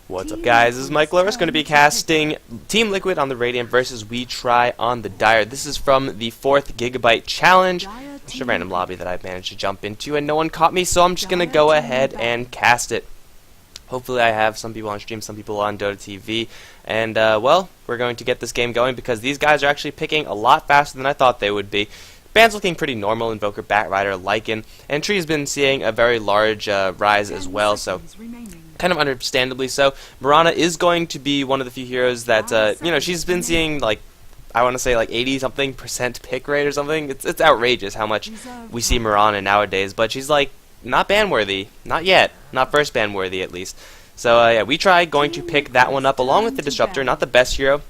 What's up, guys? This is Mike Loris, going to be casting Team Liquid on the Radiant versus We Try on the Dire. This is from the 4th Gigabyte challenge. It's just a random lobby that I've managed to jump into and no one caught me, so I'm just going to go ahead and cast it. Hopefully I have some people on stream, some people on Dota TV, and well, we're going to get this game going because these guys are actually picking a lot faster than I thought they would be. Band's looking pretty normal, Invoker, Batrider, Lycan, and Tree's been seeing a very large rise as well, so kind of understandably so. Mirana is going to be one of the few heroes that, you know, she's been seeing, like, I want to say like 80-something% pick rate or something. It's outrageous how much we see Mirana nowadays, but she's like not ban worthy, not yet, not first ban worthy at least. So yeah, We Try going to pick that one up along with the Disruptor, not the best hero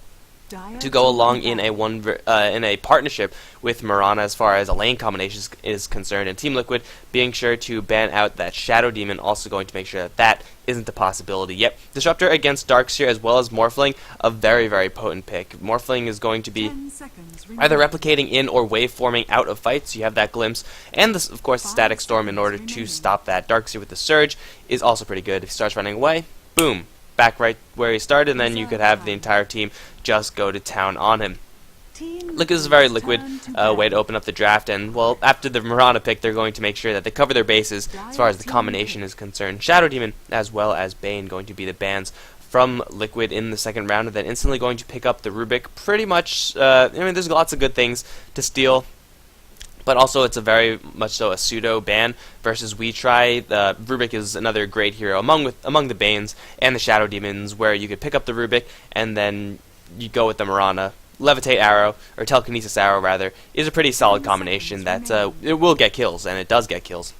to go along in a partnership with Mirana as far as a lane combination is concerned, and Team Liquid being sure to ban out that Shadow Demon, also going to make sure that that isn't a possibility. Yep, Disruptor against Darkseer as well as Morphling, a very, very potent pick. Morphling is going to be either replicating in or wave forming out of fights, so you have that glimpse, and this, of course the Static Storm in order to stop that. Darkseer with the Surge is also pretty good. If he starts running away, boom, back right where he started, and then you could have the entire team just go to town on him. Look, this is a very liquid way to open up the draft, and well, after the Mirana pick, they're going to make sure that they cover their bases as far as the combination is concerned. Shadow Demon as well as Bane going to be the bans from Liquid in the second round, and then instantly going to pick up the Rubik. Pretty much, I mean, there's lots of good things to steal, but also it's a very much so a pseudo ban versus We Try. Rubik is another great hero among the Banes and the Shadow Demons, where you could pick up the Rubik and then you go with the Mirana. Levitate Arrow, or Telekinesis Arrow rather, is a pretty solid combination that it will get kills, and it does get kills.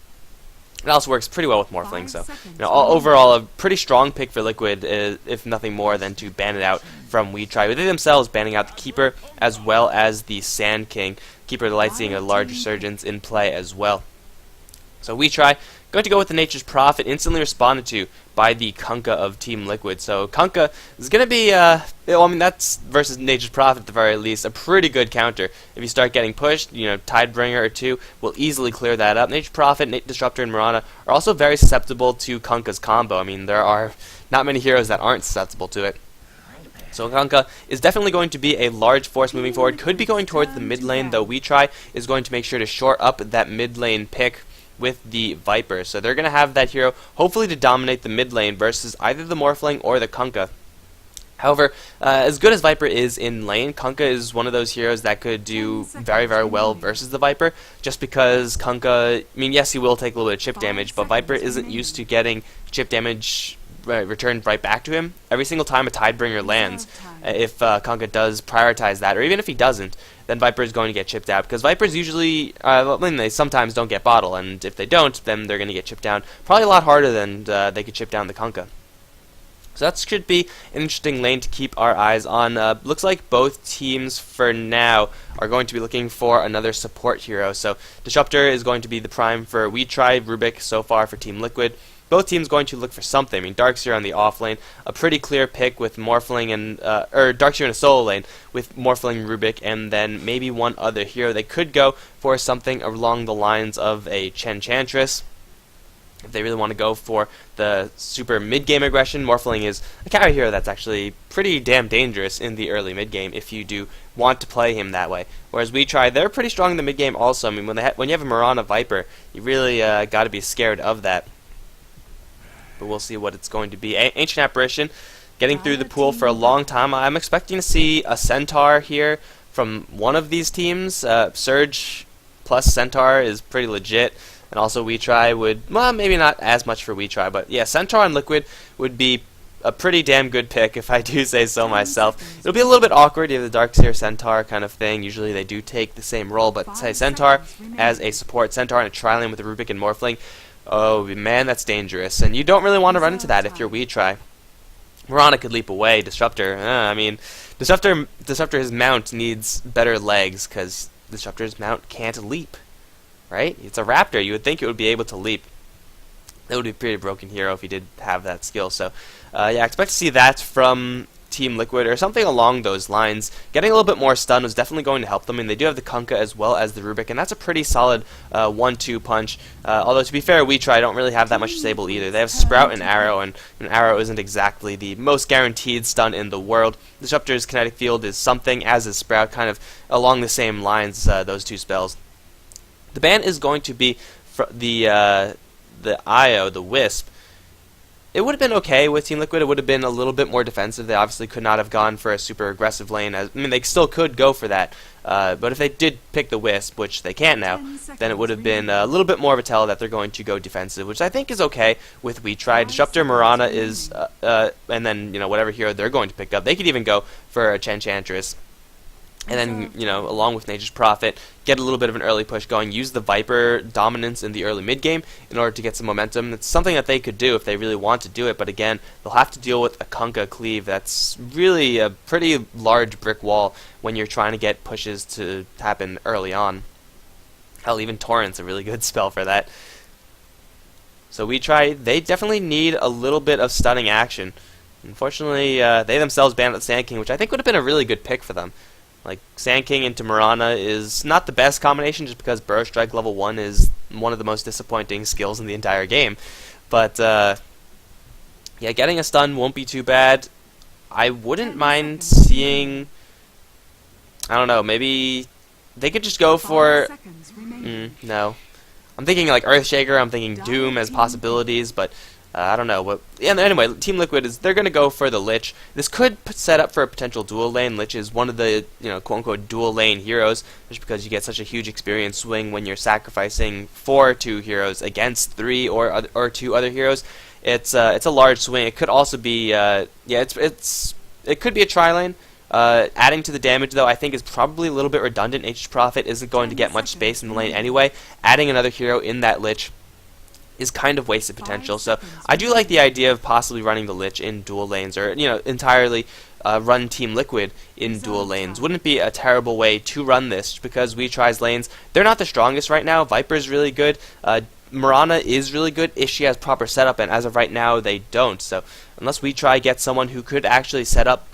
It also works pretty well with Morphling, so you know, overall a pretty strong pick for Liquid, if nothing more than to ban it out from We Try. They themselves banning out the Keeper as well as the Sand King. Keeper of the Light seeing a large resurgence in play as well. So We Try going to go with the Nature's Prophet, instantly responded to by the Kunkka of Team Liquid. So Kunkka is going to be, well, I mean, that's versus Nature's Prophet at the very least, a pretty good counter. If you start getting pushed, you know, Tidebringer or two will easily clear that up. Nature's Prophet, Disruptor, and Mirana are also very susceptible to Kunkka's combo. I mean, there are not many heroes that aren't susceptible to it. So Kunkka is definitely going to be a large force moving forward. Could be going towards the mid lane, though We Try is going to make sure to short up that mid lane pick with the Viper. So they're going to have that hero hopefully to dominate the mid lane versus either the Morphling or the Kunkka. However, as good as Viper is in lane, Kunkka is one of those heroes that could do very, very well versus the Viper, just because Kunkka, I mean, yes, he will take a little bit of chip damage, but Viper isn't used to getting chip damage returned right back to him. Every single time a Tidebringer lands, if Kunkka does prioritize that, or even if he doesn't, then Viper is going to get chipped out, because Vipers usually, I mean, they sometimes don't get bottle, and if they don't, then they're going to get chipped down probably a lot harder than they could chip down the Kunkka. So that should be an interesting lane to keep our eyes on. Looks like both teams for now are going to be looking for another support hero. So Disruptor is going to be the prime for We Try, Rubik so far for Team Liquid. Both teams going to look for something. I mean, Darkseer on the off lane, a pretty clear pick with Morphling and or Darkseer in a solo lane with Morphling, Rubik, and then maybe one other hero. They could go for something along the lines of a Chenchantress. If they really want to go for the super mid-game aggression, Morphling is a carry hero that's actually pretty damn dangerous in the early mid-game if you do want to play him that way. Whereas We Try, they're pretty strong in the mid-game also. I mean, when you have a Mirana Viper, you really got to be scared of that. But we'll see what it's going to be. Ancient Apparition, getting through the pool for a long time. I'm expecting to see a Centaur here from one of these teams. Surge plus Centaur is pretty legit. And also We Try would, well, maybe not as much for We Try, but yeah, Centaur and Liquid would be a pretty damn good pick, if I do say so myself. It'll be a little bit awkward, you have the Darkseer Centaur kind of thing. Usually they do take the same role, but say Centaur as a support, Centaur in a tri-lane with Rubik and Morphling. Oh man, that's dangerous, and you don't really want to run into that if you're We Try. Mirana could leap away. Disruptor, I mean, Disruptor's mount needs better legs, because Disruptor's mount can't leap, right? It's a raptor. You would think it would be able to leap. That would be a pretty broken hero if he did have that skill. So, yeah, I expect to see that from Team Liquid or something along those lines. Getting a little bit more stun was definitely going to help them, and they do have the Kunkka as well as the Rubik, and that's a pretty solid 1-2 punch. Although to be fair, We Try don't really have that much Disable either. They have Sprout and Arrow, and Arrow isn't exactly the most guaranteed stun in the world. Disruptor's kinetic field is something, as is Sprout, kind of along the same lines, those two spells. The ban is going to be the IO, the Wisp. It would have been okay with Team Liquid. It would have been a little bit more defensive. They obviously could not have gone for a super aggressive lane. I mean, they still could go for that. But if they did pick the Wisp, which they can't now, then it would have been a little bit more of a tell that they're going to go defensive, which I think is okay with We Try. Disruptor, Mirana is, and then, whatever hero they're going to pick up. They could even go for a Enchantress. And then, along with Nature's Prophet, get a little bit of an early push going. Use the Viper dominance in the early mid-game in order to get some momentum. It's something that they could do if they really want to do it, but again, they'll have to deal with a Kunkka cleave. That's really a pretty large brick wall when you're trying to get pushes to happen early on. Hell, even Torrent's a really good spell for that. So We Try, they definitely need a little bit of stunning action. Unfortunately, they themselves banned the Sand King, which I think would have been a really good pick for them. Like, Sand King into Mirana is not the best combination just because Burrow Strike level 1 is one of the most disappointing skills in the entire game. But, yeah, getting a stun won't be too bad. I wouldn't mind seeing... I don't know, maybe they could just go for... no. I'm thinking like Earthshaker, I'm thinking Doom as possibilities, but... I don't know. Yeah, anyway, Team Liquid they're going to go for the Lich. This could set up for a potential dual lane. Lich is one of the, quote-unquote dual lane heroes, just because you get such a huge experience swing when you're sacrificing 2 heroes against 3 or 2 other heroes. It's a large swing. It could also be, it could be a tri-lane. Adding to the damage, though, I think is probably a little bit redundant. Nature's Prophet isn't going to get much space in the lane anyway. Adding another hero in that Lich is kind of wasted potential. So I do like the idea of possibly running the Lich in dual lanes, or entirely run Team Liquid in dual lanes. Wouldn't be a terrible way to run this, because We Try's lanes, they're not the strongest right now. Viper's really good. Mirana is really good if she has proper setup, and as of right now they don't. So unless We Try get someone who could actually set up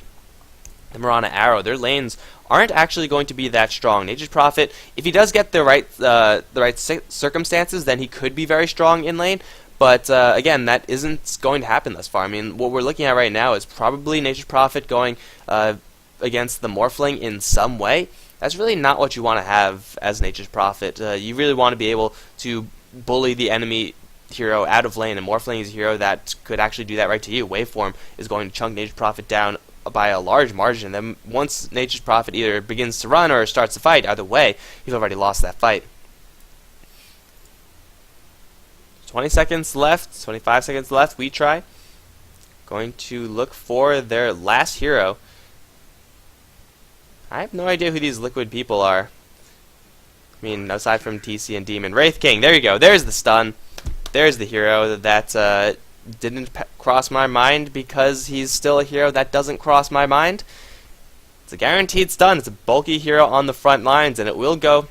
the Mirana Arrow, their lanes aren't actually going to be that strong. Nature's Prophet, if he does get the right circumstances, then he could be very strong in lane. But again, that isn't going to happen thus far. I mean, what we're looking at right now is probably Nature's Prophet going against the Morphling in some way. That's really not what you want to have as Nature's Prophet. You really want to be able to bully the enemy hero out of lane, and Morphling is a hero that could actually do that right to you. Waveform is going to chunk Nature's Prophet down by a large margin. Then once Nature's Prophet either begins to run or starts to fight, either way, you've already lost that fight. 20 seconds left, 25 seconds left. We Try going to look for their last hero. I have no idea who these Liquid people are. I mean, aside from TC and Demon. Wraith King, there you go. There's the stun. There's the hero that didn't cross my mind, because he's still a hero that doesn't cross my mind. It's a guaranteed stun. It's a bulky hero on the front lines, and it will go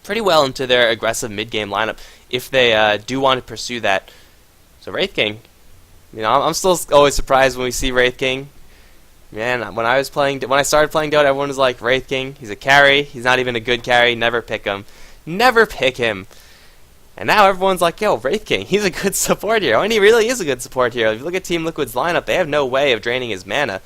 pretty well into their aggressive mid-game lineup if they do want to pursue that. So Wraith King, I'm still always surprised when we see Wraith King. Man, when I started playing Dota, everyone was like, Wraith King, he's a carry. He's not even a good carry. Never pick him. Never pick him. And now everyone's like, yo, Wraith King, he's a good support hero. And he really is a good support hero. If you look at Team Liquid's lineup, they have no way of draining his mana.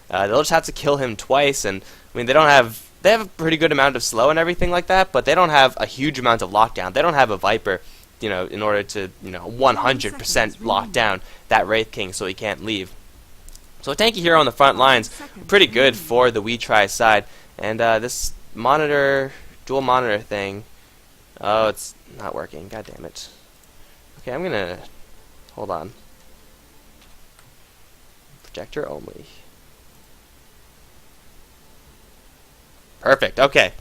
They'll just have to kill him twice. And, I mean, they have a pretty good amount of slow and everything like that, but they don't have a huge amount of lockdown. They don't have a Viper, in order to, 100% lock down that Wraith King so he can't leave. So a tanky hero on the front lines, pretty good for the We Try side. And this dual monitor thing, oh, it's not working. God damn it. Okay, I'm gonna hold on. Projector only. Perfect. Okay.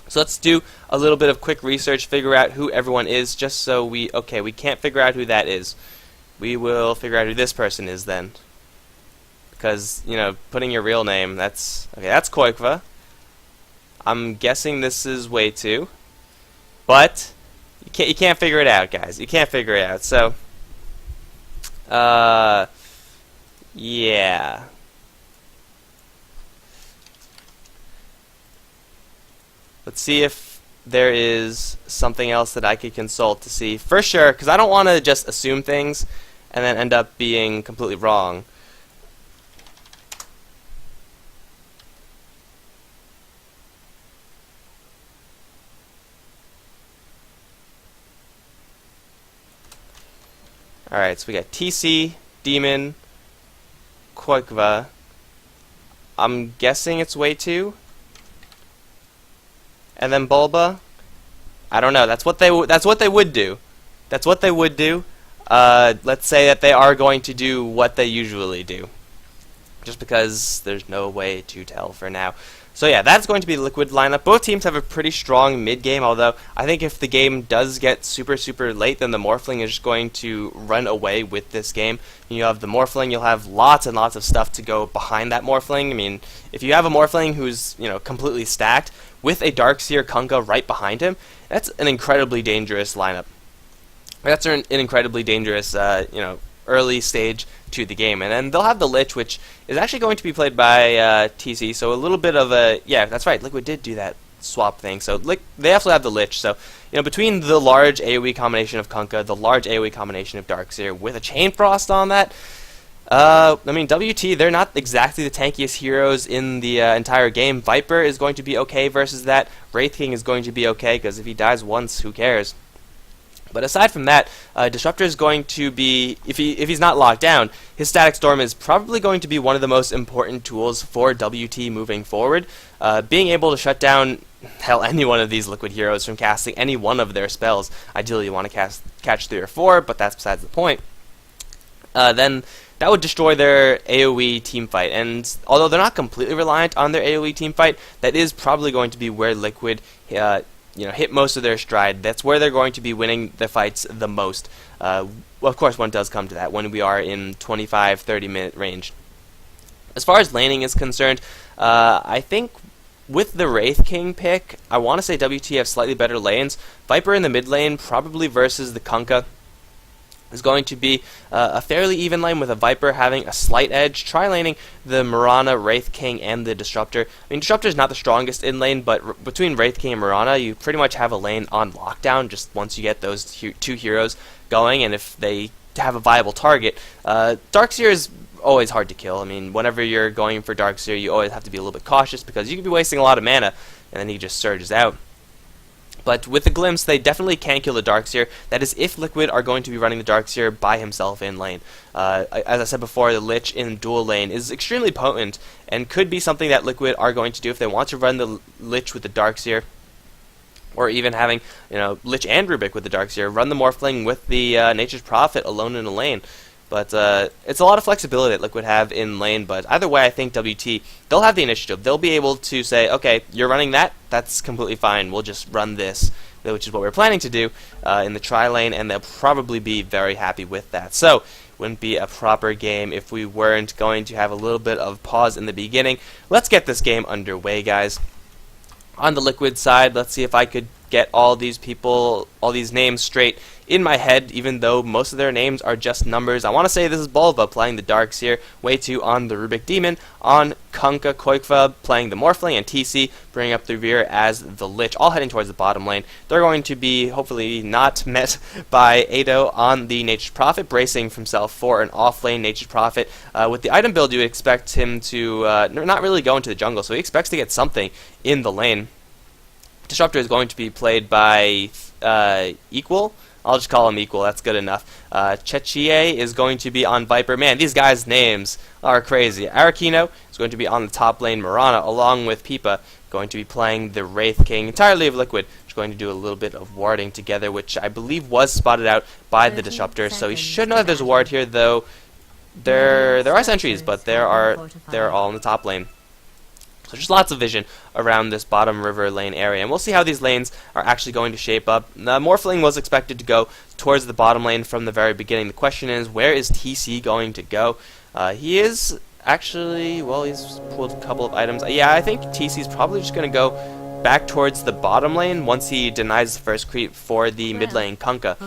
So let's do a little bit of quick research, figure out who everyone is, just so we can't figure out who that is. We will figure out who this person is then. Because, putting your real name, that's Koikva. I'm guessing this is Way 2. But you can't figure it out, guys. You can't figure it out. So yeah. Let's see if there is something else that I could consult to see for sure, because I don't want to just assume things and then end up being completely wrong. Alright, so we got TC, Demon, Koikva. I'm guessing it's way 2. And then Bulba. I don't know. That's what they would do. That's what they would do. Let's say that they are going to do what they usually do, just because there's no way to tell for now. So yeah, that's going to be the Liquid lineup. Both teams have a pretty strong mid game, although I think if the game does get super late, then the Morphling is just going to run away with this game. You have the Morphling, you'll have lots and lots of stuff to go behind that Morphling. I mean, if you have a Morphling who's, you know, completely stacked with a Darkseer Kunkka right behind him, that's an incredibly dangerous lineup. That's an incredibly dangerous, you know, early stage to the game. And then they'll have the Lich, which is actually going to be played by TC, so a little bit of a, yeah, that's right, Liquid did do that swap thing. So they also have the Lich, so, you know, between the large AoE combination of Kunkka, the large AoE combination of Darkseer, with a Chain Frost on that, I mean, WT, they're not exactly the tankiest heroes in the entire game. Viper is going to be okay versus that. Wraith King is going to be okay, because if he dies once, who cares? But aside from that, Disruptor is going to be, if he's not locked down, his Static Storm is probably going to be one of the most important tools for WT moving forward. Being able to shut down, hell, any one of these Liquid heroes from casting any one of their spells. Ideally, you want to catch 3 or 4, but that's besides the point. Then that would destroy their AoE teamfight, and although they're not completely reliant on their AoE teamfight, that is probably going to be where Liquid you know, hit most of their stride. That's where they're going to be winning the fights the most. Well, of course, when it does come to that, when we are in 25-30 minute range. As far as laning is concerned, I think with the Wraith King pick, I want to say WT have slightly better lanes. Viper in the mid lane, probably versus the Kunkka, is going to be a fairly even lane, with a Viper having a slight edge. Try laning the Mirana, Wraith King, and the Disruptor. I mean, Disruptor is not the strongest in lane, but between Wraith King and Mirana, you pretty much have a lane on lockdown just once you get those two heroes going, and if they have a viable target. Darkseer is always hard to kill. I mean, whenever you're going for Darkseer, you always have to be a little bit cautious, because you could be wasting a lot of mana, and then he just surges out. But with the Glimpse, they definitely can kill the Darkseer. That is if Liquid are going to be running the Darkseer by himself in lane. As I said before, the Lich in dual lane is extremely potent, and could be something that Liquid are going to do if they want to run the Lich with the Darkseer, or even having, you know, Lich and Rubik with the Darkseer, run the Morphling with the Nature's Prophet alone in a lane. But it's a lot of flexibility that Liquid have in lane, but either way, I think WT, they'll have the initiative. They'll be able to say, okay, you're running that, that's completely fine, we'll just run this, which is what we're planning to do in the tri lane, and they'll probably be very happy with that. So, wouldn't be a proper game if we weren't going to have a little bit of pause in the beginning. Let's get this game underway, guys. On the Liquid side, let's see if I could get all these people, all these names straight in my head, even though most of their names are just numbers. I want to say this is Bulba playing the Darkseer, Way 2 on the Rubik Demon, on Kunkka, Koikva playing the Morphling, and TC bringing up the rear as the Lich, all heading towards the bottom lane. They're going to be hopefully not met by Ado on the Nature's Prophet, bracing himself for an off-lane Nature's Prophet. With the item build, you would expect him to not really go into the jungle, so he expects to get something in the lane. Disruptor is going to be played by Equal. I'll just call him Equal, that's good enough. Chechie is going to be on Viper. Man, these guys' names are crazy. Arakino is going to be on the top lane. Mirana, along with Pipa, going to be playing the Wraith King, entirely of Liquid. Just going to do a little bit of warding together, which I believe was spotted out by the Disruptor. So he should know that there's a ward here, though there are sentries, but they're all in the top lane. So there's lots of vision around this bottom river lane area, and we'll see how these lanes are actually going to shape up. Morphling was expected to go towards the bottom lane from the very beginning. The question is, where is TC going to go? He is actually, well, he's pulled a couple of items. Yeah, I think TC's probably just going to go back towards the bottom lane once he denies the first creep for the mid lane Kunkka.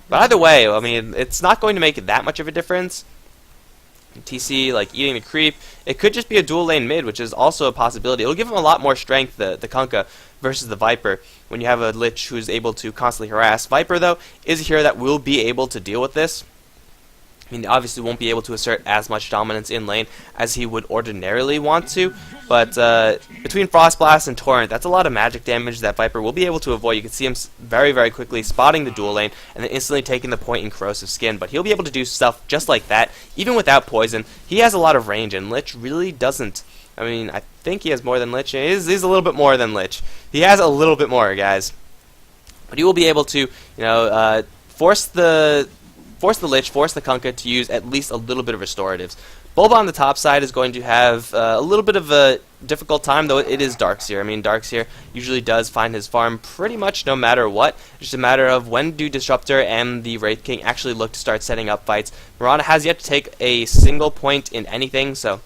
But either way, I mean, it's not going to make that much of a difference. TC like eating the creep. It could just be a dual lane mid, which is also a possibility. It'll give him a lot more strength, the Kunkka versus the Viper, when you have a Lich who's able to constantly harass. Viper, though, is a hero that will be able to deal with this. I mean, obviously won't be able to assert as much dominance in lane as he would ordinarily want to, but between Frost Blast and Torrent, that's a lot of magic damage that Viper will be able to avoid. You can see him very, very quickly spotting the dual lane and then instantly taking the point in Corrosive Skin, but he'll be able to do stuff just like that, even without poison. He has a lot of range, and Lich really doesn't. I mean, I think he has more than Lich. He's a little bit more than Lich. He has a little bit more, guys. But he will be able to, you know, force the Lich, force the Kunkka to use at least a little bit of restoratives. Bulba on the top side is going to have a little bit of a difficult time, though it is Darkseer. I mean, Darkseer usually does find his farm pretty much no matter what. It's just a matter of when do Disruptor and the Wraith King actually look to start setting up fights. Mirana has yet to take a single point in anything, so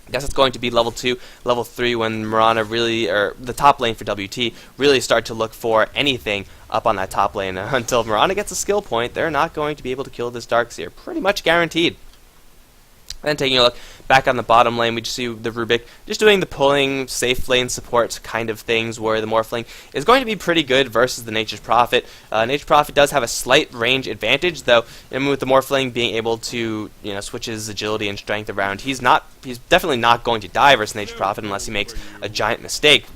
I guess it's going to be level 2, level 3 when Mirana really, or the top lane for WT, really start to look for anything up on that top lane. Until Mirana gets a skill point, they're not going to be able to kill this Darkseer. Pretty much guaranteed. Then taking a look back on the bottom lane, we just see the Rubik just doing the pulling, safe lane support kind of things, where the Morphling is going to be pretty good versus the Nature's Prophet. Nature's Prophet does have a slight range advantage, though, and with the Morphling being able to, you know, switch his agility and strength around, he's definitely not going to die versus Nature's Prophet unless he makes a giant mistake.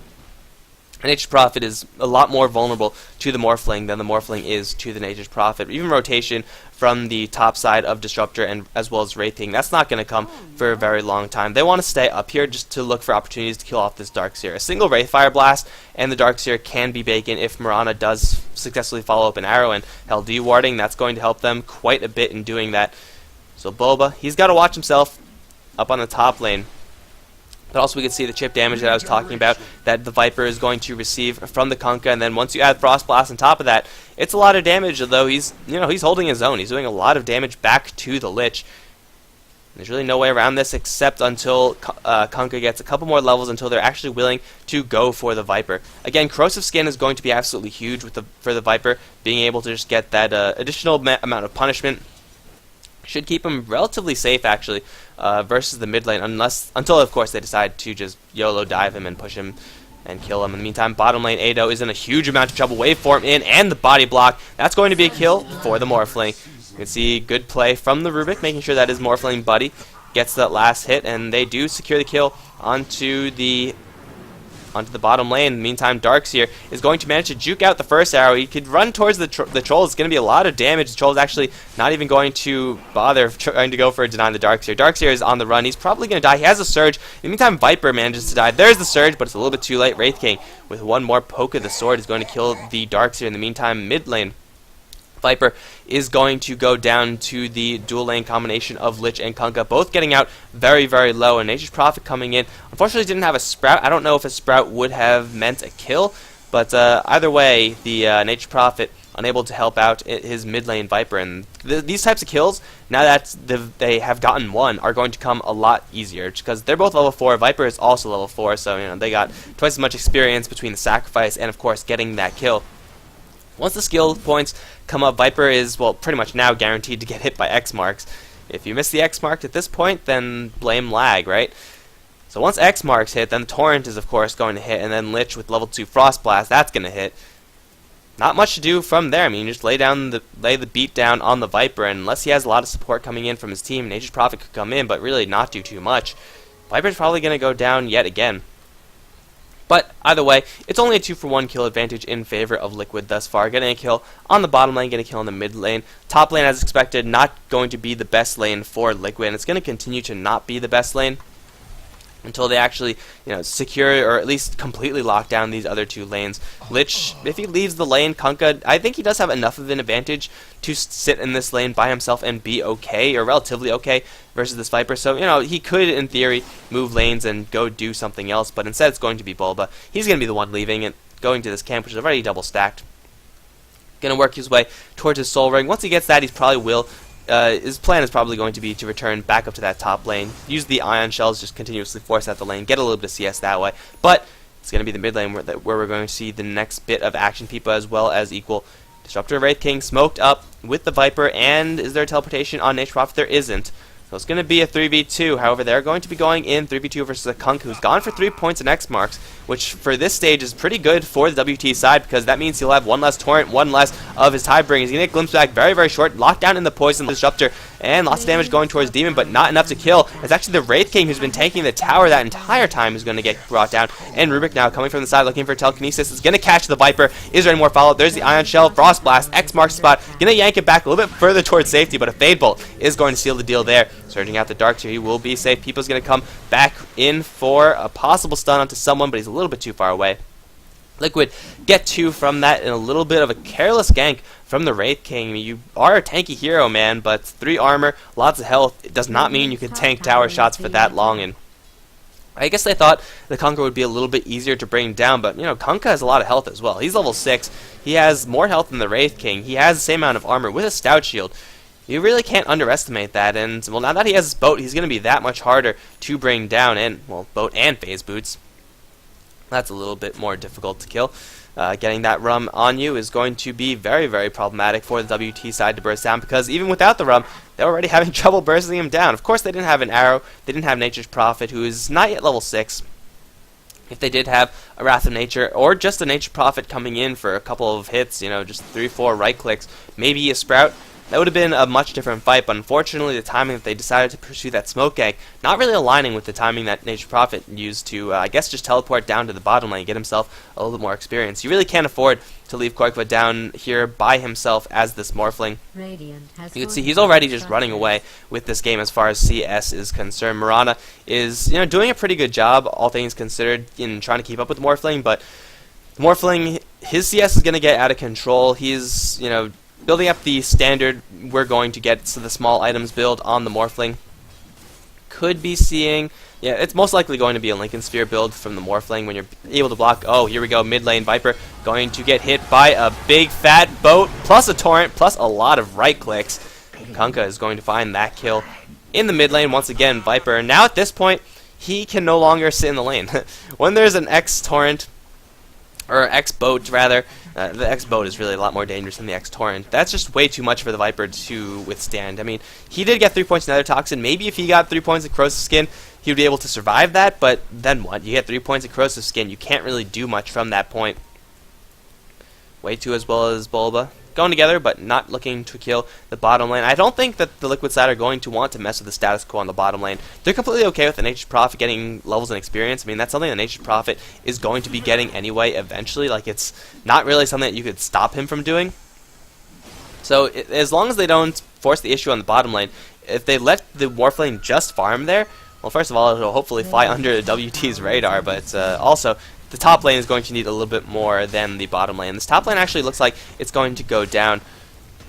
Nature's Prophet is a lot more vulnerable to the Morphling than the Morphling is to the Nature's Prophet. Even rotation from the top side of Disruptor and as well as Wraith King, that's not going to come for a very long time. They want to stay up here just to look for opportunities to kill off this Darkseer. A single Wraith Fire Blast and the Darkseer can be bacon if Mirana does successfully follow up an arrow and LD warding. That's going to help them quite a bit in doing that. So Bulba, he's got to watch himself up on the top lane. But also we can see the chip damage that I was talking about that the Viper is going to receive from the Kunkka, and then once you add Frost Blast on top of that, it's a lot of damage, although he's holding his own. He's doing a lot of damage back to the Lich. There's really no way around this except until Kunkka gets a couple more levels until they're actually willing to go for the Viper. Again, Corrosive Skin is going to be absolutely huge for the Viper, being able to just get that additional amount of punishment. Should keep him relatively safe, actually, versus the mid lane, until, of course, they decide to just YOLO dive him and push him and kill him. In the meantime, bottom lane, Ado is in a huge amount of trouble. Waveform in, and the body block. That's going to be a kill for the Morphling. You can see good play from the Rubik, making sure that his Morphling buddy gets that last hit, and they do secure the kill onto the bottom lane. In the meantime, Darkseer is going to manage to juke out the first arrow. He could run towards the troll. It's going to be a lot of damage. The troll is actually not even going to bother trying to go for a deny the Darkseer. Darkseer is on the run. He's probably going to die. He has a surge. In the meantime, Viper manages to die. There's the surge, but it's a little bit too late. Wraith King, with one more poke of the sword, is going to kill the Darkseer. In the meantime, mid lane, Viper is going to go down to the dual lane combination of Lich and Kunkka, both getting out very, very low, and Nature's Prophet coming in. Unfortunately, didn't have a Sprout. I don't know if a Sprout would have meant a kill, but either way, the Nature's Prophet unable to help out his mid lane Viper, and these types of kills, now that they have gotten one, are going to come a lot easier, because they're both level 4. Viper is also level 4, so they got twice as much experience between the sacrifice and, of course, getting that kill. Once the skill points come up, Viper is, well, pretty much now guaranteed to get hit by X marks. If you miss the X mark at this point, then blame lag, right? So once X marks hit, then the Torrent is, of course, going to hit, and then Lich with level 2 Frost Blast, that's going to hit. Not much to do from there. I mean, you just lay the beat down on the Viper, and unless he has a lot of support coming in from his team, Nature's Prophet could come in, but really not do too much. Viper's probably going to go down yet again. But either way, it's only a 2-for-1 kill advantage in favor of Liquid thus far. Getting a kill on the bottom lane, getting a kill in the mid lane. Top lane, as expected, not going to be the best lane for Liquid, and it's going to continue to not be the best lane until they actually, secure or at least completely lock down these other two lanes. Lich, if he leaves the lane, Kunkka, I think he does have enough of an advantage to sit in this lane by himself and be okay, or relatively okay, versus this Viper. So, he could, in theory, move lanes and go do something else, but instead it's going to be Bulba. He's going to be the one leaving and going to this camp, which is already double stacked. Going to work his way towards his Soul Ring. Once he gets that, he probably will. His plan is probably going to be to return back up to that top lane, use the Ion Shells, just continuously force out the lane, get a little bit of CS that way. But it's going to be the mid lane where we're going to see the next bit of action people as well as equal. Disruptor Wraith King smoked up with the Viper, and is there teleportation on Nature's Prophet? There isn't. So it's going to be a 3v2. However, they're going to be going in 3v2 versus a Kunk who's gone for 3 points in X marks, which for this stage is pretty good for the WT side because that means he'll have one less torrent, one less of his Tidebringer. He's going to get glimpse back very, very short, locked down in the poison disruptor, and lots of damage going towards Demon, but not enough to kill. It's actually the Wraith King who's been tanking the tower that entire time who's going to get brought down. And Rubik now coming from the side looking for telekinesis. Is going to catch the Viper. Is there any more follow-up? There's the Ion Shell, Frost Blast, X marks spot. Going to yank it back a little bit further towards safety, but a Fade Bolt is going to seal the deal there. Surging out the dark tier, he will be safe. People's going to come back in for a possible stun onto someone, but he's a little bit too far away. Liquid get 2 from that and a little bit of a careless gank from the Wraith King. I mean, you are a tanky hero, man, but 3 armor, lots of health. It does not mean you can tank tower shots for that long, and I guess they thought the Kunkka would be a little bit easier to bring down, but, you know, Kunkka has a lot of health as well. He's level 6. He has more health than the Wraith King. He has the same amount of armor with a Stout Shield. You really can't underestimate that, and, well, now that he has his boat, he's going to be that much harder to bring down, and, well, boat and phase boots. That's a little bit more difficult to kill. Getting that rum on you is going to be very, very problematic for the WT side to burst down, because even without the rum, they're already having trouble bursting him down. Of course, they didn't have an arrow. They didn't have Nature's Prophet, who is not yet level 6. If they did have a Wrath of Nature, or just a Nature Prophet coming in for a couple of hits, you know, just 3-4 right clicks, maybe a Sprout, that would have been a much different fight, but unfortunately the timing that they decided to pursue that smoke gank, not really aligning with the timing that Nature Prophet used to, I guess, just teleport down to the bottom lane and get himself a little bit more experience. You really can't afford to leave Korkva down here by himself as this Morphling. You can see he's already just running away with this game as far as CS is concerned. Mirana is, you know, doing a pretty good job, all things considered, in trying to keep up with Morphling, but Morphling, his CS is going to get out of control. He's, you know, building up the standard we're going to get to the small items build on the Morphling. Could be seeing, yeah, it's most likely going to be a Lincoln Sphere build from the Morphling when you're able to block. Oh, here we go, mid lane Viper going to get hit by a big fat boat, plus a torrent, plus a lot of right clicks. Kunkka is going to find that kill in the mid lane once again. Viper, now at this point, he can no longer sit in the lane. When there's an X torrent, or X-Boat, rather. The X-Boat is really a lot more dangerous than the X-Torrent. That's just way too much for the Viper to withstand. I mean, he did get 3 points in Nether Toxin. Maybe if he got 3 points in Corrosive Skin, he would be able to survive that, but then what? You get 3 points in Corrosive Skin. You can't really do much from that point. Way 2 as well as Bulba. Going together, but not looking to kill the bottom lane. I don't think that the Liquid side are going to want to mess with the status quo on the bottom lane. They're completely okay with the Nature's Prophet getting levels and experience. I mean, that's something the Nature's Prophet is going to be getting anyway eventually. Like, it's not really something that you could stop him from doing. So, as long as they don't force the issue on the bottom lane, if they let the Morphling just farm there, well, first of all, it'll hopefully fly under the WT's radar, but also, the top lane is going to need a little bit more than the bottom lane. This top lane actually looks like it's going to go down.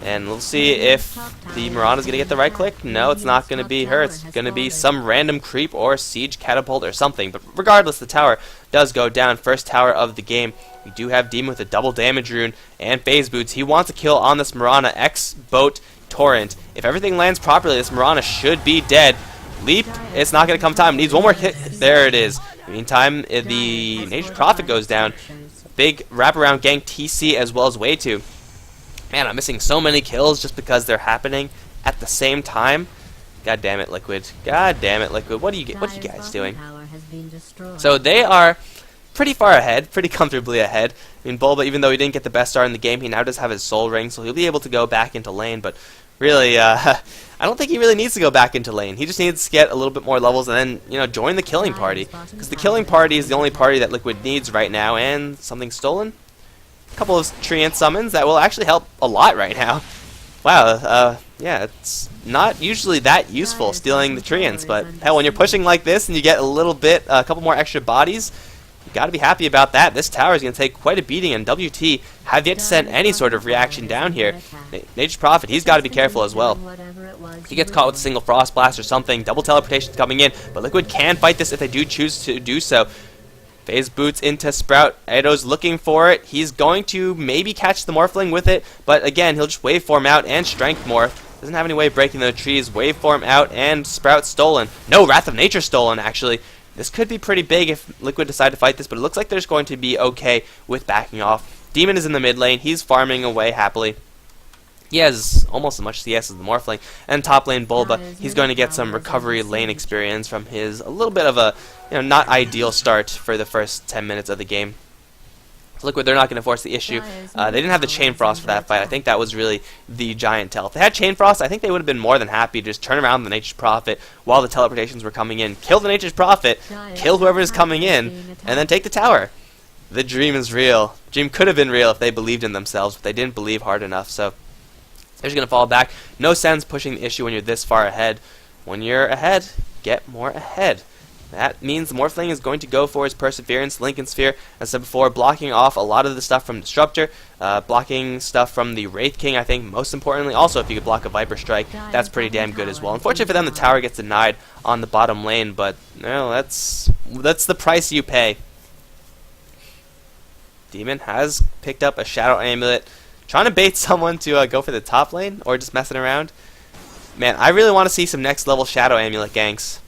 And we'll see if the Mirana's going to get the right click. No, it's not going to be her. It's going to be some random creep or siege catapult or something. But regardless, the tower does go down. First tower of the game. We do have Demon with a double damage rune and phase boots. He wants a kill on this Mirana X-Boat Torrent. If everything lands properly, this Mirana should be dead. Leap, it's not going to come time. Needs one more hit. There it is. In the meantime, the Nature's Prophet goes down. Big wraparound gank TC as well as Way 2. Man, I'm missing so many kills just because they're happening at the same time. God damn it, Liquid. God damn it, Liquid. What are you guys doing? So they are pretty far ahead, pretty comfortably ahead. I mean, Bulba, even though he didn't get the best start in the game, he now does have his soul ring, so he'll be able to go back into lane, but really, I don't think he really needs to go back into lane. He just needs to get a little bit more levels and then, you know, join the killing party. Because the killing party is the only party that Liquid needs right now. And something stolen? A couple of Treant summons that will actually help a lot right now. Wow, yeah, it's not usually that useful stealing the Treants, but hell, when you're pushing like this and you get a couple more extra bodies, you gotta be happy about that. This tower is gonna take quite a beating, and WT have yet to send any sort of reaction down here. Nature's Prophet, he's gotta be careful as well. He gets caught with a single Frost Blast or something. Double teleportation coming in, but Liquid can fight this if they do choose to do so. Phase boots into Sprout. Edo's looking for it. He's going to maybe catch the Morphling with it, but again, he'll just waveform out and strength morph. Doesn't have any way of breaking the trees. Waveform out and Sprout stolen. No, Wrath of Nature stolen, actually. This could be pretty big if Liquid decide to fight this, but it looks like they're just going to be okay with backing off. Demon is in the mid lane. He's farming away happily. He has almost as much CS as the Morphling. And top lane Bulba, he's going to get some recovery lane experience from his a little bit of a not ideal start for the first 10 minutes of the game. Liquid, they're not going to force the issue. They didn't have the Chain Frost for that fight. I think that was really the giant tell. If they had Chain Frost, I think they would have been more than happy to just turn around the Nature's Prophet while the teleportations were coming in. Kill the Nature's Prophet, kill whoever is coming in, and then take the tower. The dream is real. Dream could have been real if they believed in themselves, but they didn't believe hard enough, so they're just going to fall back. No sense pushing the issue when you're this far ahead. When you're ahead, get more ahead. That means the Morphling is going to go for his Perseverance, Lincoln Sphere, as I said before, blocking off a lot of the stuff from Disruptor, blocking stuff from the Wraith King, I think, most importantly. Also, if you could block a Viper Strike, that's pretty damn good as well. Unfortunately for them, the tower gets denied on the bottom lane, but that's the price you pay. Demon has picked up a Shadow Amulet, trying to bait someone to go for the top lane, or just messing around. Man, I really want to see some next level Shadow Amulet ganks.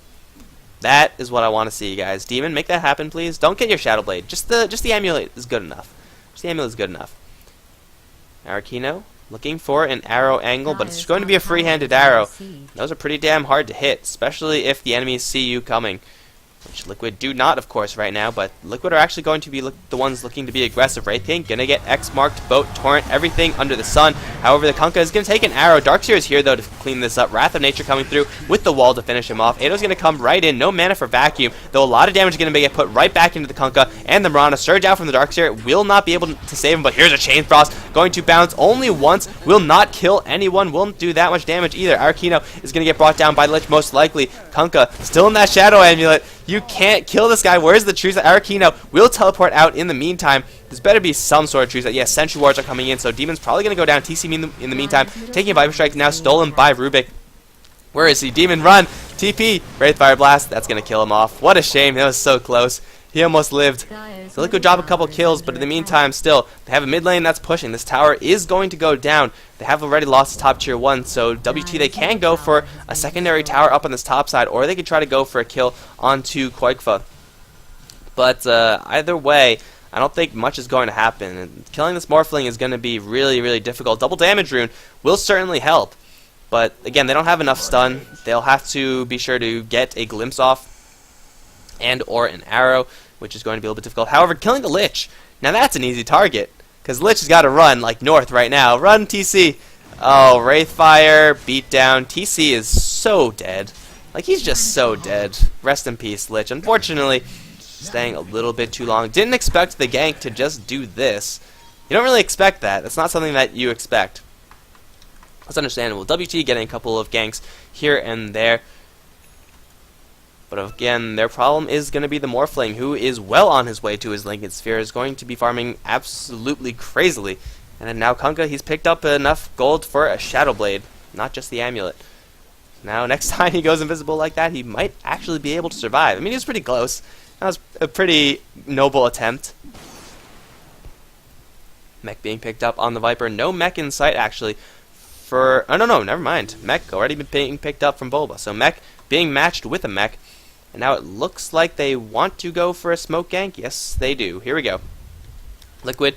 That is what I want to see, guys. Demon, make that happen, please. Don't get your Shadow Blade. Just the amulet is good enough. Just the amulet is good enough. Arakino, looking for an arrow angle, but it's going to be a free-handed arrow. Those are pretty damn hard to hit, especially if the enemies see you coming. Which Liquid do not, of course, right now, but Liquid are actually going to be the ones looking to be aggressive. Wraith King gonna get X-marked, boat, torrent, everything under the sun. However, the Kunkka is gonna take an arrow. Darkseer is here, though, to clean this up. Wrath of Nature coming through with the wall to finish him off. Ado's gonna come right in. No mana for Vacuum, though a lot of damage is gonna get put right back into the Kunkka, and the Mirana surge out from the Darkseer. Will not be able to save him, but here's a Chain Frost going to bounce only once. Will not kill anyone. Won't do that much damage either. Arakino is gonna get brought down by the Lich, most likely. Kunkka still in that Shadow Amulet. You can't kill this guy. Where's the trees? Arakino will teleport out in the meantime. There's better be some sort of trees. Yes, Sentry Wards are coming in, so Demon's probably going to go down. TC in the meantime, taking a Viper Strike, now stolen by Rubik. Where is he? Demon, run! TP! Wraith Fire Blast. That's going to kill him off. What a shame. That was so close. He almost lived. So Liquid drop a couple kills, but in the meantime, still, they have a mid lane that's pushing. This tower is going to go down. They have already lost the top tier 1, so WT, they can go for a secondary tower up on this top side, or they could try to go for a kill onto Koikfa. But either way, I don't think much is going to happen. And killing this Morphling is going to be really, really difficult. Double damage rune will certainly help. But again, they don't have enough stun. They'll have to be sure to get a glimpse off and or an arrow, which is going to be a little bit difficult. However, killing the Lich, now that's an easy target, because Lich has got to run like north right now. Run, TC. Oh, Wraithfire, beatdown. TC is so dead. Like, he's just so dead. Rest in peace, Lich. Unfortunately, staying a little bit too long. Didn't expect the gank to just do this. You don't really expect that. That's not something that you expect. That's understandable. WT getting a couple of ganks here and there. But again, their problem is going to be the Morphling, who is well on his way to his Lincoln Sphere, is going to be farming absolutely crazily. And then now Kunkka, he's picked up enough gold for a Shadow Blade, not just the amulet. Now, next time he goes invisible like that, he might actually be able to survive. I mean, he was pretty close. That was a pretty noble attempt. Mech being picked up on the Viper. No mech in sight, actually. Oh, no, never mind. Mech already been being picked up from Bulba. So mech being matched with a mech. And now it looks like they want to go for a smoke gank. Yes, they do. Here we go. Liquid,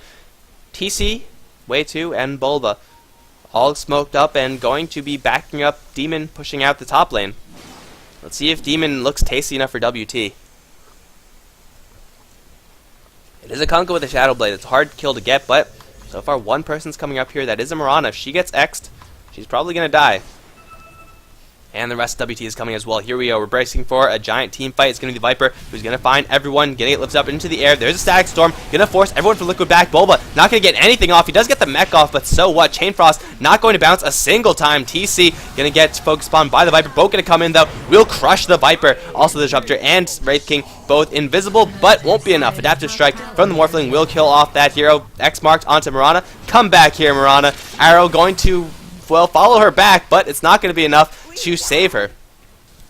TC, Way 2, and Bulba. All smoked up and going to be backing up Demon, pushing out the top lane. Let's see if Demon looks tasty enough for WT. It is a Kunkka with a Shadow Blade. It's a hard kill to get, but so far one person's coming up here. That is a Mirana. If she gets X'd, she's probably going to die. And the rest of WT is coming as well. Here we go. We're bracing for a giant team fight. It's going to be the Viper, who's going to find everyone, getting it lifted up into the air. There's a Static Storm. Going to force everyone for Liquid back. Bulba not going to get anything off. He does get the mech off, but so what? Chain Frost not going to bounce a single time. TC going to get focused upon by the Viper. Both going to come in, though. Will crush the Viper. Also the Disruptor and Wraith King, both invisible, but won't be enough. Adaptive Strike from the Morphling will kill off that hero. X marked onto Mirana. Come back here, Mirana. Arrow going to, well, follow her back, but it's not going to be enough to save her.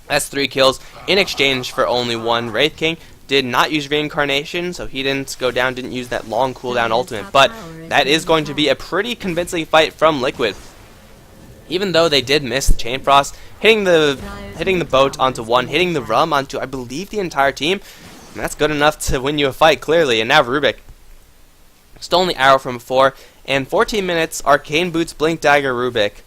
That's 3 kills in exchange for only 1. Wraith King did not use Reincarnation, so he didn't go down, didn't use that long cooldown ultimate, but that is going to be a pretty convincing fight from Liquid. Even though they did miss the Chain Frost, hitting the boat onto 1, hitting the Rum onto, I believe, the entire team, and that's good enough to win you a fight, clearly. And now Rubik, stolen the arrow from before, and 14 minutes, Arcane Boots, Blink Dagger, Rubik.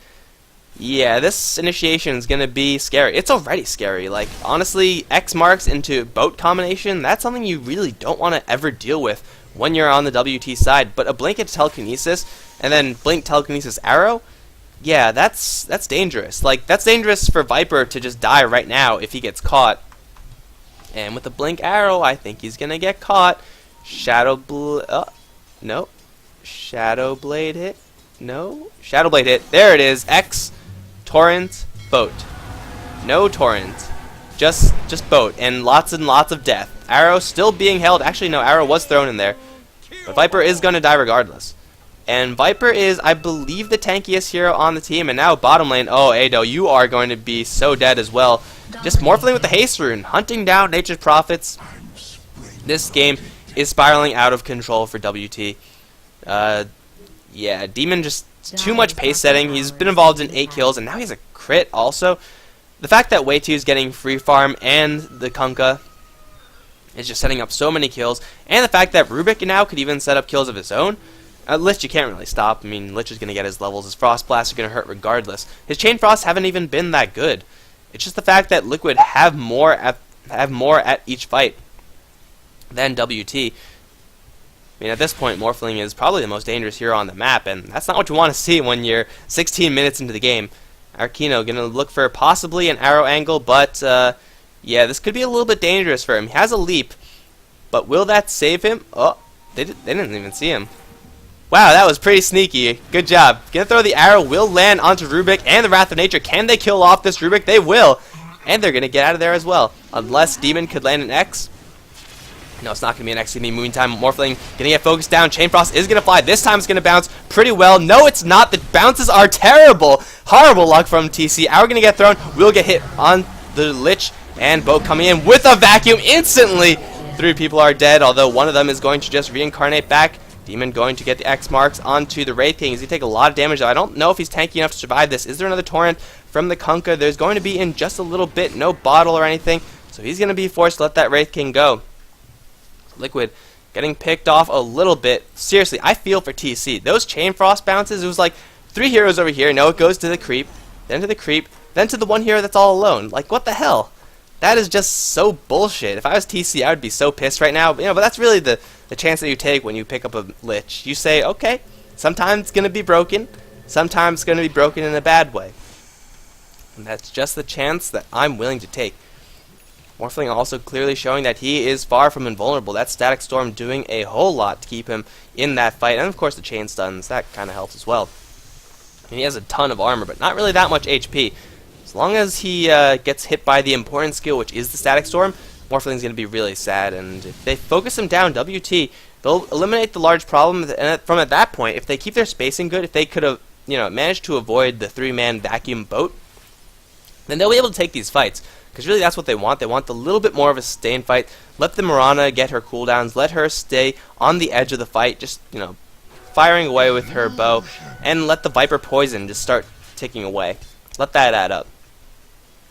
Yeah, this initiation is going to be scary. It's already scary. Like, honestly, X marks into boat combination, that's something you really don't want to ever deal with when you're on the WT side. But a Blink into Telekinesis, and then Blink Telekinesis Arrow, yeah, that's dangerous. Like, that's dangerous for Viper to just die right now if he gets caught. And with the Blink Arrow, I think he's going to get caught. Shadow no. Shadow Blade hit. No. Shadow Blade hit. There it is. X, Torrent, Boat. No Torrent. Just Boat. And lots of death. Arrow still being held. Actually, no, Arrow was thrown in there. But Viper is going to die regardless. And Viper is, I believe, the tankiest hero on the team. And now bottom lane. Oh, Ado, you are going to be so dead as well. Just Morphling with the Haste Rune. Hunting down Nature's Prophets. This game is spiraling out of control for WT. Yeah, Demon just too much pace setting. He's been involved in 8 kills, and now he has a crit also. The fact that Way2 is getting free farm and the Kunkka is just setting up so many kills, and the fact that Rubik now could even set up kills of his own. Lich you can't really stop. I mean, Lich is going to get his levels. His Frost Blasts are going to hurt regardless. His Chain Frosts haven't even been that good. It's just the fact that Liquid have more at each fight than WT. I mean, at this point, Morphling is probably the most dangerous hero on the map, and that's not what you want to see when you're 16 minutes into the game. Arkino going to look for possibly an arrow angle, but yeah, this could be a little bit dangerous for him. He has a leap, but will that save him? Oh, they didn't even see him. Wow, that was pretty sneaky. Good job. Gonna throw the arrow, will land onto Rubik and the Wrath of Nature. Can they kill off this Rubik? They will, and they're gonna get out of there as well. Unless Demon could land an X. No, it's not going to be an X. It's going to be Meantime. Morphling going to get focused down. Chain Frost is going to fly. This time it's going to bounce pretty well. No, it's not. The bounces are terrible. Horrible luck from TC. Arrow going to get thrown. Will get hit on the Lich. And Boat coming in with a vacuum instantly. 3 people are dead, although one of them is going to just reincarnate back. Demon going to get the X marks onto the Wraith King. He's going to take a lot of damage, though. I don't know if he's tanky enough to survive this. Is there another Torrent from the Kunkka? There's going to be in just a little bit. No bottle or anything. So he's going to be forced to let that Wraith King go. Liquid getting picked off a little bit. Seriously, I feel for TC. Those Chain Frost bounces, it was like 3 heroes over here. No, it goes to the creep, then to the creep, then to the one hero that's all alone. Like, what the hell? That is just so bullshit. If I was TC, I would be so pissed right now. But that's really the chance that you take when you pick up a Lich. You say, okay, sometimes it's going to be broken. Sometimes it's going to be broken in a bad way. And that's just the chance that I'm willing to take. Morphling also clearly showing that he is far from invulnerable. That Static Storm doing a whole lot to keep him in that fight. And of course the Chain Stuns, that kind of helps as well. And he has a ton of armor, but not really that much HP. As long as he gets hit by the important skill, which is the Static Storm, Morphling's going to be really sad. And if they focus him down, WT, they'll eliminate the large problem. And from at that point, if they keep their spacing good, if they could have managed to avoid the 3-man vacuum Boat, then they'll be able to take these fights. Because really that's what they want. They want a little bit more of a sustained fight. Let the Mirana get her cooldowns. Let her stay on the edge of the fight. Just, firing away with her bow. And let the Viper Poison just start ticking away. Let that add up.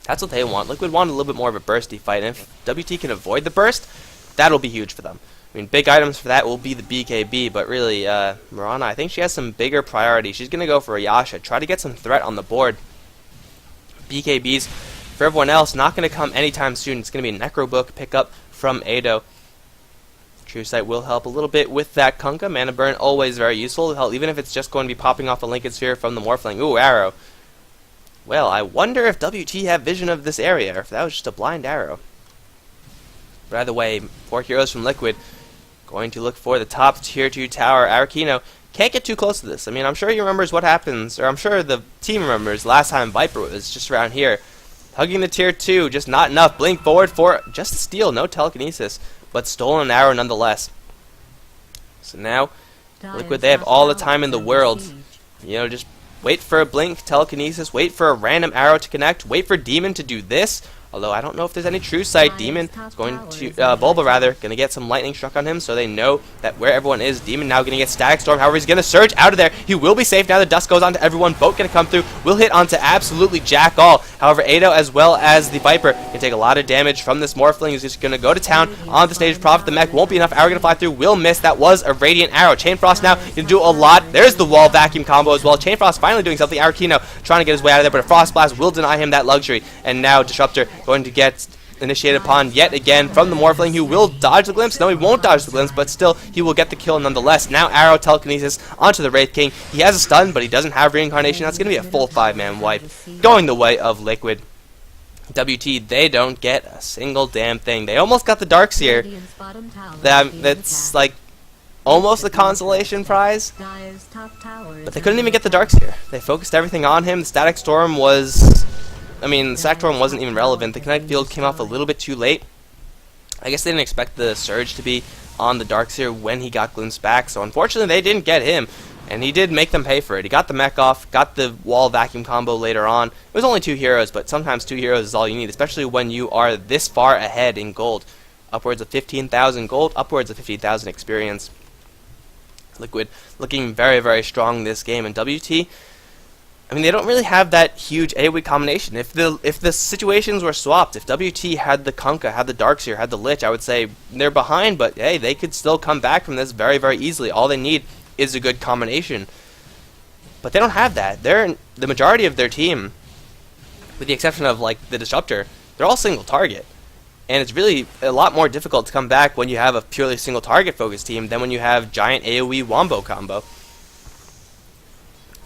That's what they want. Liquid want a little bit more of a bursty fight. And if WT can avoid the burst, that'll be huge for them. I mean, big items for that will be the BKB. But really, Mirana, I think she has some bigger priorities. She's going to go for a Yasha. Try to get some threat on the board. BKBs. For everyone else, not going to come anytime soon. It's going to be a Necrobook pickup from Ado. True Sight will help a little bit with that Kunkka. Mana Burn, always very useful. Hell, even if it's just going to be popping off a Lincoln Sphere from the Morphling. Ooh, arrow. Well, I wonder if WT have vision of this area, or if that was just a blind arrow. But either way, 4 heroes from Liquid going to look for the top tier 2 tower. Arakino can't get too close to this. I mean, I'm sure he remembers what happens, or I'm sure the team remembers last time Viper was just around here. Hugging the tier 2, just not enough. Blink forward for just a steal, no telekinesis, but stolen arrow nonetheless. So now, Liquid, they have all the time in the world. Just wait for a blink telekinesis, wait for a random arrow to connect, wait for Demon to do this. Although I don't know if there's any true sight. Demon is going to, Bulba rather, going to get some lightning struck on him, so they know that where everyone is. Demon now going to get Static Storm. However, he's going to surge out of there. He will be safe now. The dust goes on to everyone. Boat going to come through. Will hit onto absolutely Jack All. However, Ado as well as the Viper can take a lot of damage from this Morphling. He's just going to go to town on the stage. Profit the mech. Won't be enough. Arrow going to fly through. Will miss. That was a Radiant Arrow. Chain Frost now going to do a lot. There's the wall vacuum combo as well. Chain Frost finally doing something. Arakino trying to get his way out of there, but a Frost Blast will deny him that luxury. And now Disruptor going to get initiated upon yet again from the Morphling, who will dodge the glimpse. No, he won't dodge the glimpse, but still he will get the kill nonetheless. Now Arrow telekinesis onto the Wraith King. He has a stun, but he doesn't have reincarnation. That's going to be a full 5-man wipe going the way of Liquid. WT, they don't get a single damn thing. They almost got the Darkseer. That's like almost the consolation prize, but they couldn't even get the Darkseer. They focused everything on him. The Static Storm was, the Static Storm wasn't even relevant. The Kinetic Field came off a little bit too late. I guess they didn't expect the Surge to be on the Darkseer when he got glimpsed back, so unfortunately they didn't get him, and he did make them pay for it. He got the mech off, got the wall vacuum combo later on. It was only 2 heroes, but sometimes 2 heroes is all you need, especially when you are this far ahead in gold. Upwards of 15,000 gold, upwards of 15,000 experience. Liquid looking very, very strong this game, and WT, they don't really have that huge AoE combination. If the situations were swapped, if WT had the Kunkka, had the Darkseer, had the Lich, I would say they're behind, but hey, they could still come back from this very, very easily. All they need is a good combination. But they don't have that. The majority of their team, with the exception of like the Disruptor, they're all single target. And it's really a lot more difficult to come back when you have a purely single target focused team than when you have giant AoE wombo combo.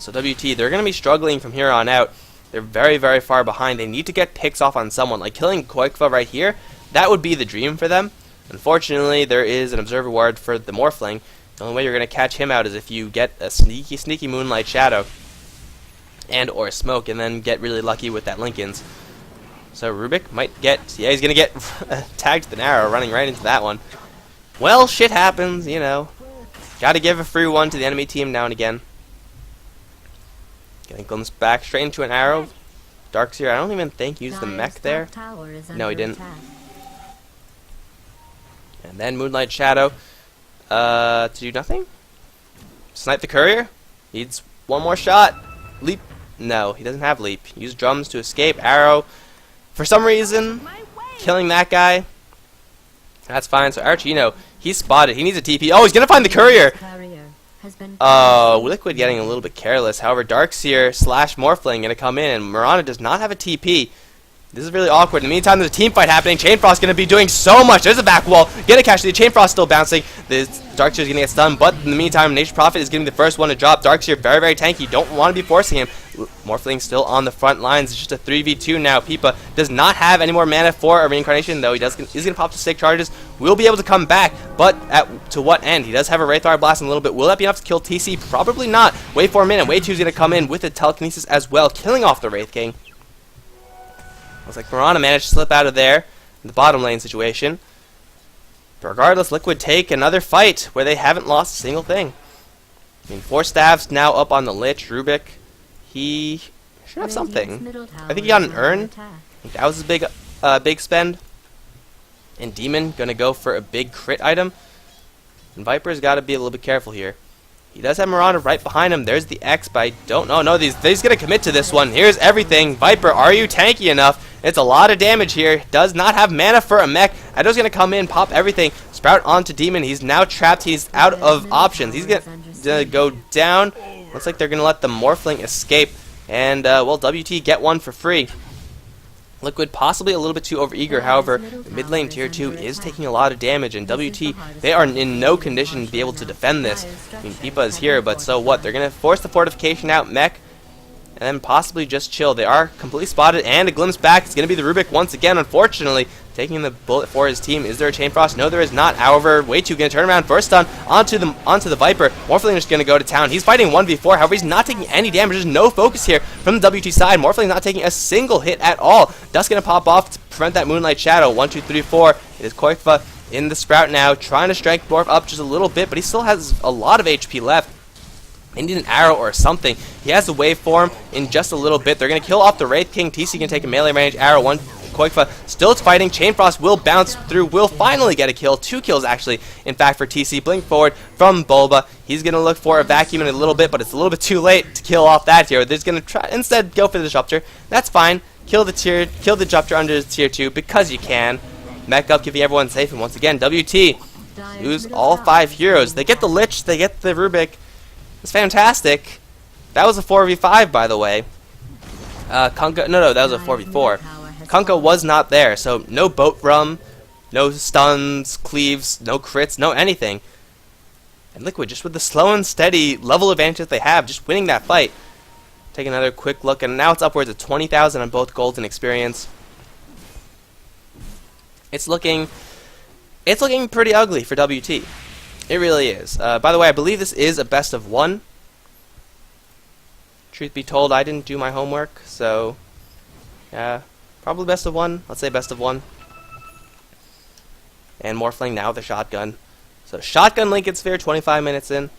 So WT, they're going to be struggling from here on out. They're very, very far behind. They need to get picks off on someone. Like killing Koikva right here, that would be the dream for them. Unfortunately, there is an Observer Ward for the Morphling. The only way you're going to catch him out is if you get a sneaky, sneaky Moonlight Shadow and or Smoke, and then get really lucky with that Linken's. So Rubik might get, yeah, he's going to get tagged with an arrow running right into that one. Well, shit happens, you know. Got to give a free one to the enemy team now and again. Getting glimpsed back straight into an arrow. Darkseer, I don't even think used the mech there. No, he didn't. And then Moonlight Shadow to do nothing. Snipe the courier. Needs one more shot. Leap. No, he doesn't have leap. Use drums to escape. Arrow. For some reason, killing that guy. That's fine. So Archino, he's spotted. He needs a TP. Oh, he's gonna find the courier. Liquid getting a little bit careless. However, Darkseer / Morphling gonna come in, and Mirana does not have a TP. This is really awkward. In the meantime, there's a team fight happening. Chainfrost gonna be doing so much. There's a back wall. Get a catch. The Chainfrost still bouncing. The Darkseer is gonna get stunned, but in the meantime, Nature's Prophet is getting the first one to drop. Darkseer very, very tanky. Don't want to be forcing him. Morphling still on the front lines. It's just a 3v2 now. Peepa does not have any more mana for a reincarnation, though. He's gonna pop the stick charges. Will be able to come back, but to what end? He does have a Wraithfire Blast in a little bit. Will that be enough to kill TC? Probably not. Wait for a minute. Wave 2 is gonna come in with the telekinesis as well, killing off the Wraith King. Looks like Mirana managed to slip out of there in the bottom lane situation. But regardless, Liquid take another fight where they haven't lost a single thing. 4 staffs now up on the Lich. Rubik, he should have something. I think he got an urn. I think that was his big spend. And Demon gonna go for a big crit item. And Viper's got to be a little bit careful here. He does have Mirana right behind him. There's the X, but I don't know. No, he's going to commit to this one. Here's everything. Viper, are you tanky enough? It's a lot of damage here. Does not have mana for a mech. Ado's going to come in, pop everything. Sprout onto Demon. He's now trapped. He's out of options. He's going to go down. Looks like they're going to let the Morphling escape. And, well, WT get one for free. Liquid possibly a little bit too overeager. However, the mid lane tier 2 is taking a lot of damage, and WT, they are in no condition to be able to defend this. Peepa is here, but so what? They're going to force the fortification out, mech, and then possibly just chill. They are completely spotted, and a glimpse back. It's going to be the Rubik once again, unfortunately, taking the bullet for his team. Is there a Chain Frost? No, there is not. However, way too going to turn around for a stun onto the Viper. Morphling is going to go to town. He's fighting 1v4. However, he's not taking any damage. There's no focus here from the WT side. Morphling not taking a single hit at all. Dust going to pop off to prevent that Moonlight Shadow. 1, 2, 3, 4. It is Koikva in the Sprout now, trying to strength Morph up just a little bit, but he still has a lot of HP left. They need an arrow or something. He has the waveform in just a little bit. They're going to kill off the Wraith King. TC can take a melee range arrow. One Koikfa still fighting. Chain Frost will bounce through, will finally get a kill. 2 kills actually, in fact, for TC. Blink forward from Bulba. He's going to look for a vacuum in a little bit, but it's a little bit too late to kill off that hero. They're going to try instead go for the Disruptor. That's fine. Kill the Disruptor under tier 2 because you can. Mech up, keeping everyone safe, and once again, WT lose all 5 heroes. They get the Lich, they get the Rubik. It's fantastic. That was a 4v5, by the way. Kunkka, no, that was a 4v4. Kunkka was not there, so no boat rum, no stuns, cleaves, no crits, no anything. And Liquid, just with the slow and steady level advantage that they have, just winning that fight. Take another quick look, and now it's upwards of 20,000 on both golds and experience. It's looking pretty ugly for WT. It really is. By the way, I believe this is a best of 1. Truth be told, I didn't do my homework, so yeah, probably best of 1. Let's say best of 1. And Morphling now with a shotgun. So shotgun Lincoln Sphere, 25 minutes in.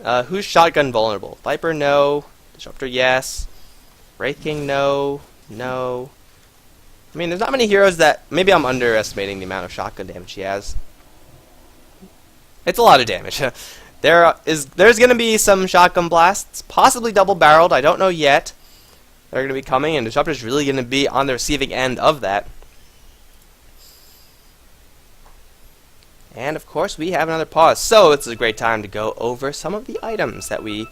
Who's shotgun vulnerable? Viper, no. Disruptor, yes. Wraith King, no. No. I mean, there's not many heroes that... Maybe I'm underestimating the amount of shotgun damage he has. It's a lot of damage. There's going to be some shotgun blasts, possibly double-barreled. I don't know yet. They're going to be coming, and Disruptor's really going to be on the receiving end of that. And, of course, we have another pause. So, it's a great time to go over some of the items that we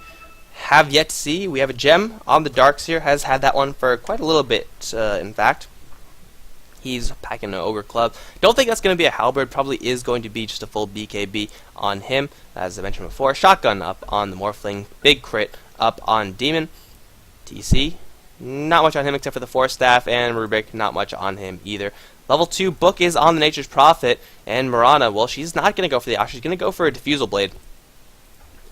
have yet to see. We have a gem on the Darkseer. Has had that one for quite a little bit, in fact. He's packing an Ogre Club. Don't think that's going to be a Halberd. Probably is going to be just a full BKB on him. As I mentioned before, Shotgun up on the Morphling. Big crit up on Demon. TC, not much on him except for the Force Staff. And Rubik, not much on him either. Level 2 Book is on the Nature's Prophet. And Mirana, well, she's not going to go for the Ash. She's going to go for a Diffusal Blade.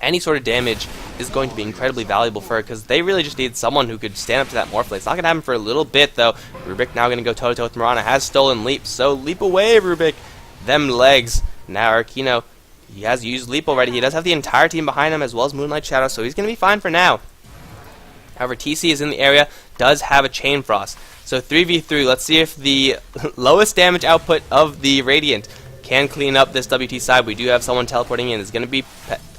Any sort of damage is going to be incredibly valuable for her because they really just need someone who could stand up to that Morphle. It's not going to happen for a little bit, though. Rubik now going to go toe-to-toe with Mirana. Has stolen Leap, so leap away, Rubik. Them legs. Now Arkino, he has used Leap already. He does have the entire team behind him as well as Moonlight Shadow, so he's going to be fine for now. However, TC is in the area, does have a Chain Frost. So 3v3, let's see if the lowest damage output of the Radiant can clean up this WT side. We do have someone teleporting in. It's going to be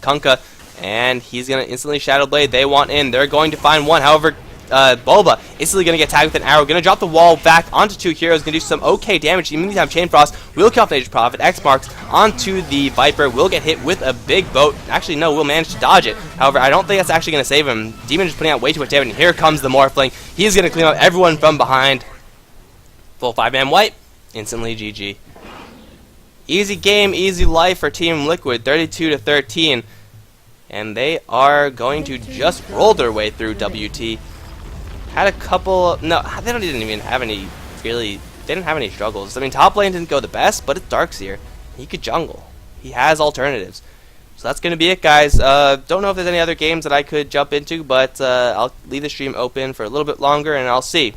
Kunkka, and he's going to instantly Shadow Blade. They want in. They're going to find one. However, Bulba instantly going to get tagged with an arrow. Going to drop the wall back onto 2 heroes. Going to do some okay damage. In the meantime, Chain Frost will kill off Nature's Prophet. X marks onto the Viper. Will get hit with a big boat. Actually, no, will manage to dodge it. However, I don't think that's actually going to save him. Demon is putting out way too much damage. And here comes the Morphling. He's going to clean up everyone from behind. Full 5-man wipe. Instantly GG. Easy game, easy life for Team Liquid, 32-13. And they are going to just roll their way through WT. Had a couple... No, they didn't even have any... Really, they didn't have any struggles. I mean, top lane didn't go the best, but it's Darkseer. He could jungle. He has alternatives. So that's going to be it, guys. Don't know if there's any other games that I could jump into, but I'll leave the stream open for a little bit longer, and I'll see.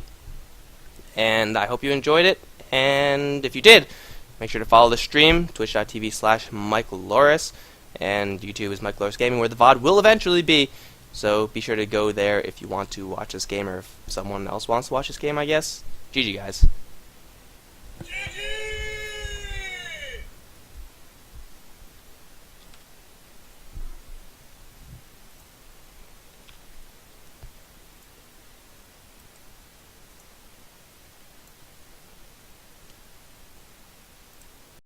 And I hope you enjoyed it. And if you did... Make sure to follow the stream, twitch.tv/MichaelLoris, and YouTube is Michael Loris Gaming, where the VOD will eventually be. So be sure to go there if you want to watch this game, or if someone else wants to watch this game, I guess. GG, guys.